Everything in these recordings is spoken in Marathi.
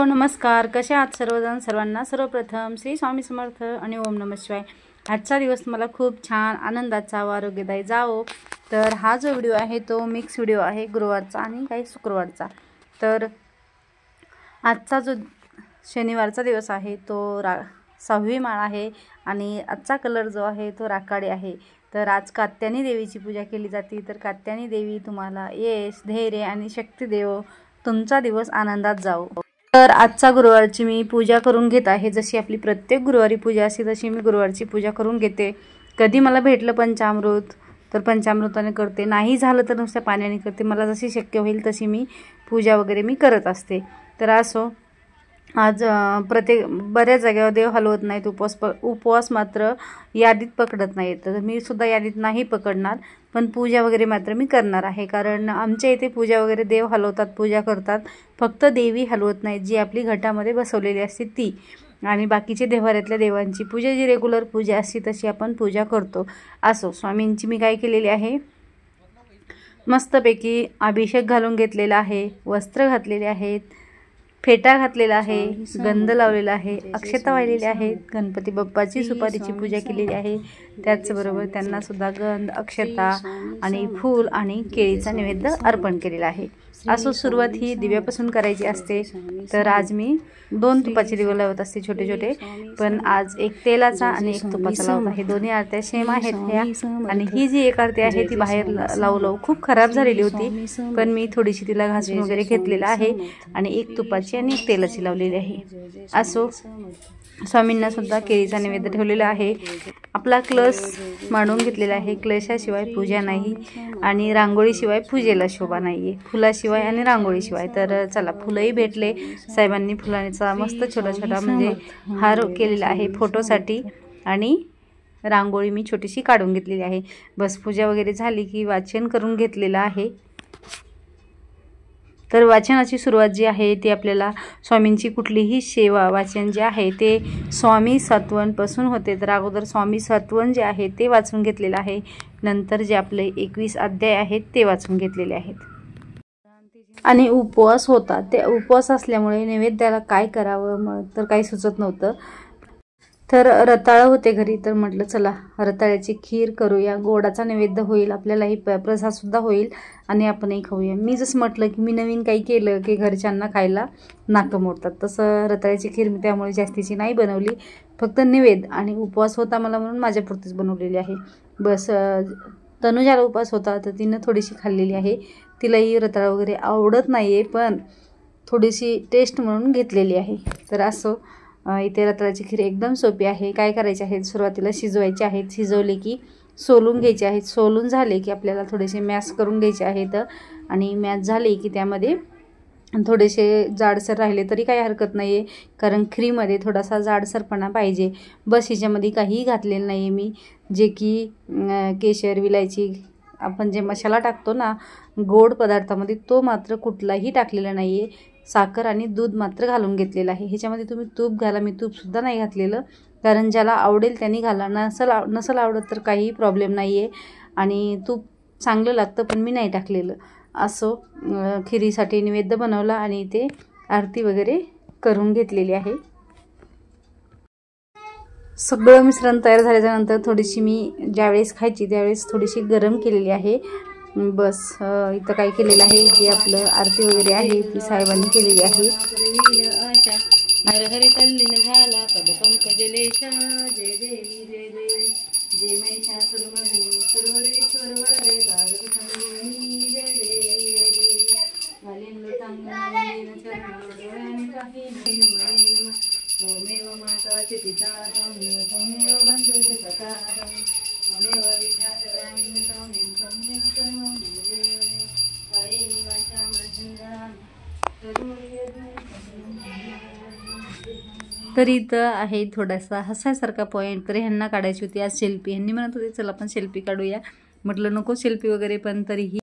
नमस्कार, कसे आहात सर्वजण? सर्वांना सर्वप्रथम श्री स्वामी समर्थ आणि ओम नमः शिवाय। आजचा दिवस मला खूप छान आनंदाचा व आरोग्यदायी जावो। तर हा जो व्हिडिओ आहे तो मिक्स व्हिडिओ आहे, गुरुवारचा आणि काही शुक्रवारचा। तर आजचा जो शनिवारचा दिवस आहे तो 6वी माळ आहे आणि आजचा कलर जो आहे तो राखाडी आहे। तर आज कात्यायनी देवीची पूजा केली जाते। तर कात्यायनी देवी तुम्हाला यश, धैर्य आणि शक्ती देवो, तुमचा दिवस आनंदात जावो। तर आजचा गुरुवारची मी पूजा करून घेत आहे। जशी आपली प्रत्येक गुरुवारी पूजा असते तशी मी गुरुवारची पूजा करून घेते। कधी मला भेटलं पंचामृत तर पंचामृताने करते, नाही झालं तर नुसत्या पाण्याने करते। मला जशी शक्य होईल तशी मी पूजा वगैरे मी करत असते। तर असो, आज बऱ्याच जागेवर देव हलवत नाहीत, उपवास मात्र यादीत पकडत नाहीत। तर मी सुद्धा यादीत नाही पकडणार, पण पूजा वगैरे मात्र मी करणार आहे। कारण आमच्या इथे पूजा वगैरे देव हलवतात, पूजा करतात, फक्त देवी हलवत नाहीत, जी आपली घटामध्ये बसवलेली असते ती। आणि बाकीचे देवाऱ्यातल्या देवांची पूजा, जी रेग्युलर पूजा असते तशी आपण पूजा करतो। असो, स्वामींची मी काय केलेली आहे, मस्तपैकी अभिषेक घालून घेतलेला आहे, वस्त्र घातलेले आहेत, फेटा घातलेला आहे, गंध लावलेला आहे, अक्षता वाहिलेल्या आहेत, गणपती बाप्पाची सुपारीची पूजा केलेली आहे। त्याचबरोबर त्यांना सुद्धा गंध, अक्षता आणि फूल आणि केळीचा नैवेद्य अर्पण केलेला आहे। असो, सुरुवात ही दिव्यापासून करायची असते। तर आज मी 2 तुपाचे दिवे लावत असते, छोटे छोटे, पण आज एक तेलाचा आणि एक तुपाचा लावत आहे। दोन्ही आरत्या सेम आहेत ह्या। आणि ही जी एक आरती आहे ती बाहेर लावू खूप खराब झालेली होती, पण मी थोडीशी तिला घासून वगैरे घेतलेला आहे आणि एक तुपाची आणि एक तेलाची लावलेली आहे। असो, स्वामींना सुद्धा केळीचा नैवेद्य ठेवलेला आहे। आपला कलश मांडून घेतलेला आहे। कलशाशिवाय पूजा नाही आणि रांगोळीशिवाय पूजेला शोभा नाहीये, फुलाशिवाय आणि रांगोळीशिवाय। तर चला, फुलंही भेटले साहेबांनी, फुलांचा मस्त छोटा छोटा म्हणजे हार केलेला आहे फोटोसाठी, आणि रांगोळी मी छोटीशी काढून घेतलेली आहे। बस पूजा वगैरे झाली की वाचन करून घेतलेलं आहे। तर वाचनाची सुरुवात जी आहे ती आपल्याला स्वामींची कुठलीही सेवा वाचन जे आहे ते स्वामी सत्वनपासून होते। तर अगोदर स्वामी सत्वन जे आहे ते वाचून घेतलेलं आहे, नंतर जे आपले 21 अध्याय आहेत ते वाचून घेतलेले आहेत। आणि उपवास होता, ते उपवास असल्यामुळे नैवेद्याला काय करावं तर काही सुचत नव्हतं। तर रताळं होते घरी, तर म्हटलं चला रताळ्याची खीर करूया, गोडाचा नैवेद्य होईल, आपल्यालाही प्रसाद सुद्धा होईल आणि आपणही खाऊया। मी जसं म्हटलं की मी नवीन काही केलं की घरच्यांना खायला नाकं मोडतात, तसं रताळ्याची खीर मी त्यामुळे जास्तीची नाही बनवली, फक्त नैवेद्य आणि उपवास होता मला म्हणून माझ्यापुरतीच बनवलेली आहे। बस तनुजाला उपवास होता तर तिनं थोडीशी खाल्लेली आहे, तिलाही रताळं वगैरे आवडत नाही आहे, पण थोडीशी टेस्ट म्हणून घेतलेली आहे। तर असो, इथे रताळ्याची खीर एकदम सोपी आहे। काय करायचे आहे, सुरुवातीला शिजवायचे आहेत, शिजवले की सोलून घ्यायचे आहेत, सोलून झाले की आपल्याला थोडेसे मॅश करून घ्यायचे आहेत, आणि मॅश झाले की त्यामध्ये थोडेसे जाडसर राहिले तरी काही हरकत नाही आहे, कारण खीरमध्ये थोडासा जाडसरपणा पाहिजे। बस हिच्यामध्ये काहीही घातलेलं नाही आहे मी, जे की केशर, विलायची, आपण जे मसाला टाकतो ना गोड पदार्थामध्ये, तो मात्र कुठलाही टाकलेला नाही आहे। साखर आणि दूध मात्र घालून घेतलेलं आहे। ह्याच्यामध्ये तुम्ही तूप घाला, मी तूपसुद्धा नाही घातलेलं, कारण ज्याला आवडेल त्यांनी घाला, नसल आवडत तर काही प्रॉब्लेम नाही आहे, आणि तूप चांगलं लागतं, पण मी नाही टाकलेलं। असो, खिरीसाठी नैवेद्य बनवला आणि ते आरती वगैरे करून घेतलेली आहे। सगळं मिश्रण तयार झाल्याच्यानंतर थोडीशी मी ज्यावेळेस खायची त्यावेळेस थोडीशी गरम केलेली आहे। बस इथं काय केलेलं आहे, जे आपलं आरती वगैरे आहे ती साहेबांनी केलेली आहे। नरहरी तल्लीन झाला पद पंकजलेशा, जय देवी जय देवी, जय महिषासुरमर्दिनी सुरवरेश्वर वरदे तारकमणी, जय देवी जय देवी, वालीमृतांगण चरण काही नमः, त्वमेव माता च पिता त्वमेव बन्धुश्च सखा, त्वमेव विद्याचराणि त्वमेव सर्वं देवदेव, कायेन वाचा मनसेन्द्रियाणा तर इथं आहे थोडासा हसायसारखा पॉईंट, तर ह्यांना काढायची होती आज सेल्फी। ह्यांनी म्हणत होते चला आपण सेल्फी काढूया, म्हटलं नको सेल्फी वगैरे, पण तरीही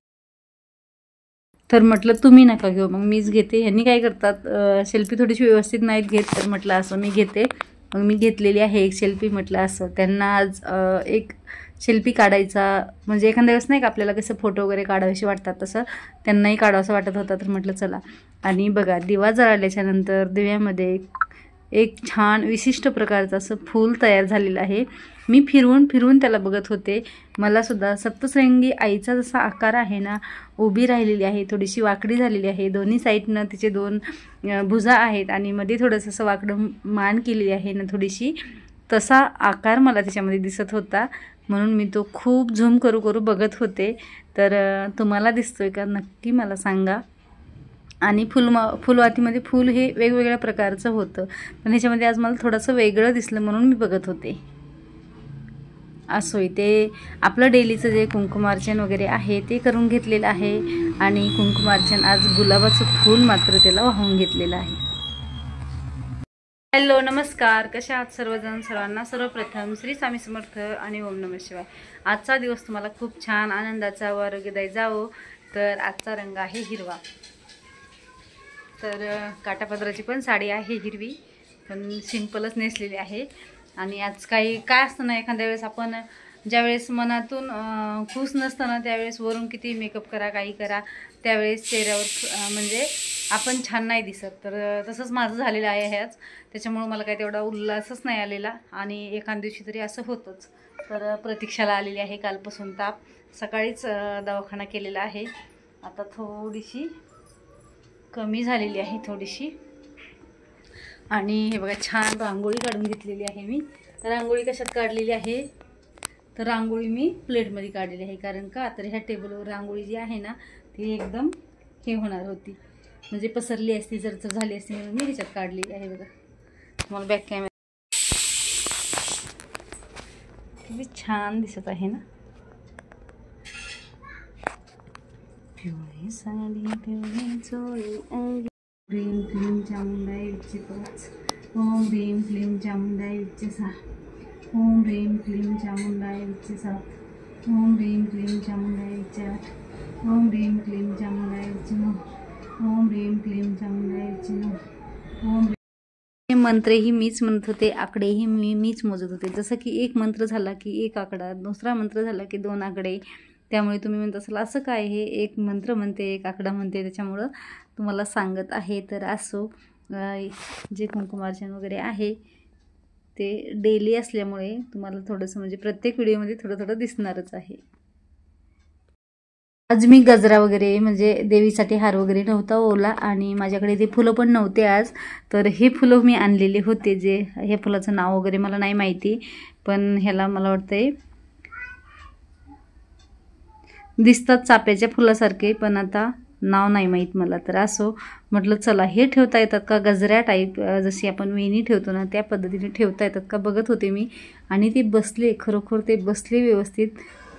तर म्हटलं तुम्ही नका घेऊ, मग मीच घेते। ह्यांनी काय करतात, सेल्फी थोडीशी व्यवस्थित नाहीत घेत, तर म्हटलं असं मी घेते, मग मी घेतलेली आहे एक सेल्फी. म्हटलं असं त्यांना आज एक सेल्फी काढायचा, म्हणजे एखाद्या वेळेस नाही का आपल्याला कसं फोटो वगैरे काढावेसे वाटतात, तसं त्यांनाही काढावंसं वाटत होतं. तर म्हटलं चला. आणि बघा, दिवा जळाल्याच्यानंतर दिव्यामध्ये एक छान विशिष्ट प्रकारचं असं फूल तयार झालेलं आहे. मी फिरवून फिरवून त्याला बघत होते. मलासुद्धा सप्तशृंगी आईचा जसा आकार आहे ना, उभी राहिलेली आहे, थोडीशी वाकडी झालेली आहे. दोन्ही साईडनं तिचे 2 भुजा आहेत आणि मध्ये थोडंसं असं वाकडं मान केलेली आहे ना थोडीशी, तसा आकार मला त्याच्यामध्ये दिसत होता. म्हणून मी तो खूप झूम करू करू बघत होते. तर तुम्हाला दिसतोय का नक्की मला सांगा. आणि फुलवातीमध्ये फूल हे वेगवेगळ्या प्रकारचं होतं, पण ह्याच्यामध्ये आज मला थोडंसं वेगळं दिसलं म्हणून मी बघत होते. असो, ते आपलं डेलीचं जे कुंकुमार्चन वगैरे आहे ते करून घेतलेलं आहे. आणि कुंकुमार्चन आज गुलाबाचं फूल मात्र त्याला वाहून घेतलेलं आहे. हॅलो, नमस्कार. कशा आहात सर्वजण? सर्वांना सर्वप्रथम श्री स्वामी समर्थ आणि ओम नमः शिवाय. आजचा दिवस तुम्हाला खूप छान आनंदाचा व आरोग्यदायी जावो. तर आजचा रंग आहे हिरवा. तर काटापदराची पण साडी आहे हिरवी, पण सिंपलच नेसलेली आहे. आणि आज काय असतं ना, एखाद्या वेळेस आपण ज्यावेळेस मनातून खुश नसतं ना, त्यावेळेस वरून किती मेकअप करा, काही करा, त्यावेळेस चेहऱ्यावर म्हणजे आपण छान नाही दिसत. तर तसंच माझं झालेलं आहे ह्याच. त्याच्यामुळं मला काही तेवढा उल्हासच नाही आलेला. आणि एखाद दिवशी तरी असं होतंच. तर प्रतीक्षाला आलेली आहे कालपासून ताप. सकाळीच दवाखाना केलेला आहे. आता थोडीशी कमी झालेली आहे थोडीशी. आणि हे बघा, छान रांगोळी काढून घेतलेली आहे मी. तर रांगोळी कशात काढलेली आहे, तर रांगोळी मी प्लेटमध्ये काढलेली आहे. कारण का, तर ह्या टेबलवर रांगोळी जी आहे ना ती एकदम हे होणार होती, म्हणजे पसरली असती, जर झाली असती, म्हणून मी ह्याच्यात काढलेली आहे. बघा, तुम्हाला बॅक कॅमेरा किती छान दिसत आहे ना. पिवळी साडी पिवळी चोळी अंगी, भीम क्लीम चामुंडाई विच्चे पाच, ओम भीम क्लीम चामुंडाई विच्चे सहा, ओम भीम क्लीम चामुंडाई विच्चे सात, ओम भीम क्लीम चामुंडाई विच्चे आठ, ओम भीम क्लीम चामुंडाई विच्चे नऊ, ओम भीम क्लीम चामुंडाई विच्चे नऊ, ओम. हे मंत्रही मीच म्हणत होते, आकडेही मीच मोजत होते. जसं की एक मंत्र झाला की एक आकडा, दुसरा मंत्र झाला की 2 आकडे. त्यामुळे तुम्ही म्हणत असाल असं काय, हे एक मंत्र म्हणते एक आकडा म्हणते, त्याच्यामुळं तुम्हाला सांगत आहे. तर असो, जे कुंकुमार्चन वगैरे आहे ते डेली असल्यामुळे तुम्हाला थोडंसं म्हणजे प्रत्येक व्हिडिओमध्ये थोडं थोडं दिसणारच आहे. आज मी गजरा वगैरे म्हणजे देवीसाठी हार वगैरे नव्हता ओला, आणि माझ्याकडे ते फुलं पण नव्हते आज. तर हे फुलं मी आणलेले होते, जे ह्या फुलाचं नाव वगैरे मला नाही माहिती, पण ह्याला मला वाटतंय दिसतात चाप्याच्या फुलासारखे, पण आता नाव नाही माहीत मला. तर असो, म्हटलं चला हे ठेवता येतात का गजऱ्या टाईप, जशी आपण वेणी ठेवतो ना त्या पद्धतीने ठेवता येतात का बघत होते मी. आणि ते बसले, खरोखर ते बसले व्यवस्थित.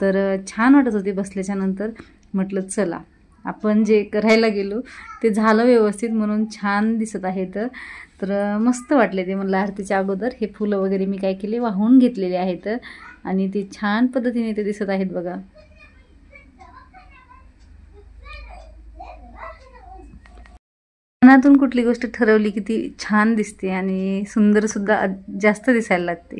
तर छान वाटत होते बसल्याच्या नंतर. म्हटलं चला, आपण जे करायला गेलो ते झालं व्यवस्थित, म्हणून छान दिसत आहे. तर मस्त वाटले ते. म्हणलं आरतीच्या अगोदर हे फुलं वगैरे मी काय केले, वाहून घेतलेले आहेत. आणि ते छान पद्धतीने ते दिसत आहेत बघा. मनातून कुठली गोष्ट ठरवली की ती छान दिसते आणि सुंदर सुद्धा जास्त दिसायला लागते.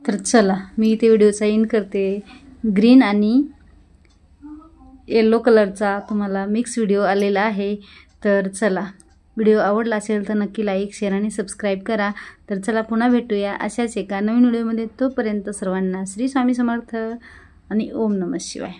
तर चला, मी इथे व्हिडिओचा एंड करते. ग्रीन आणि येलो कलरचा तुम्हाला मिक्स व्हिडिओ आलेला आहे. तर चला, व्हिडिओ आवडला असेल तर नक्की लाईक, शेअर आणि सबस्क्राईब करा. तर चला, पुन्हा भेटूया अशाच एका नवीन व्हिडिओमध्ये. तोपर्यंत सर्वांना श्री स्वामी समर्थ आणि ओम नमः शिवाय.